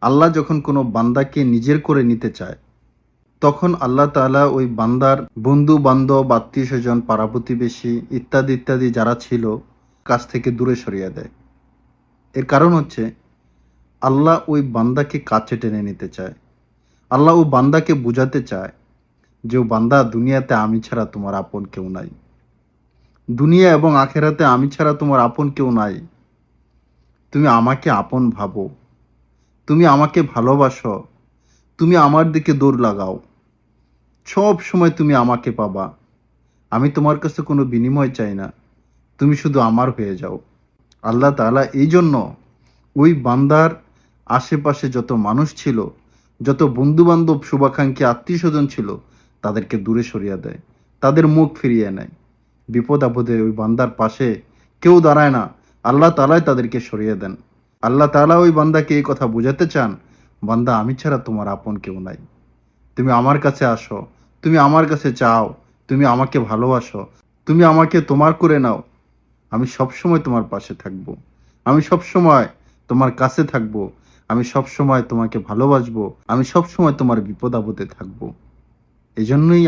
আল্লাহ যখন কোনো বান্দাকে নিজের করে নিতে চায়, তখন আল্লাহ তাআলা ওই বান্দার বন্ধু বান্ধব, আত্মীয় স্বজন, পাড়া প্রতিবেশী ইত্যাদি ইত্যাদি যারা ছিল কাছ থেকে দূরে সরিয়ে দেয়। এর কারণ হচ্ছে আল্লাহ ওই বান্দাকে কাছে টেনে নিতে চায়। আল্লাহ ও বান্দাকে বুঝাতে চায় যে, ও বান্দা, দুনিয়াতে আমি ছাড়া তোমার আপন কেউ নাই। দুনিয়া এবং আখেরাতে আমি ছাড়া তোমার আপন কেউ নাই। তুমি আমাকে আপন ভাবো, তুমি আমাকে ভালোবাসো, তুমি আমার দিকে দৌড় লাগাও। সব সময় তুমি আমাকে পাবা। আমি তোমার কাছে কোনো বিনিময় চাই না, তুমি শুধু আমার হয়ে যাও। আল্লাহ তাআলা এই জন্য ওই বান্দার আশেপাশে যত মানুষ ছিল, যত বন্ধু বান্ধব, শুভাকাঙ্ক্ষী, আত্মীয় স্বজন ছিল, তাদেরকে দূরে সরিয়ে দেয়, তাদের মুখ ফিরিয়ে নেয়। বিপদ আপদে ওই বান্দার পাশে কেউ দাঁড়ায় না, আল্লাহ তাআলাই তাদেরকে সরিয়ে দেন। আল্লাহ তাআলা ওই বান্দাকে এই কথা বোঝাতে চান, বান্দা, আমি ছাড়া তোমার আপন কেউ নাই। তুমি আমার কাছে আসো, তুমি আমার কাছে চাও, তুমি আমাকে ভালোবাসো, তুমি আমাকে তোমার করে নাও। আমি সবসময় তোমার পাশে থাকবো, আমি সবসময় তোমার কাছে থাকবো, আমি সবসময় তোমাকে ভালোবাসবো, আমি সবসময় তোমার বিপদ আপদে থাকবো। এজন্যই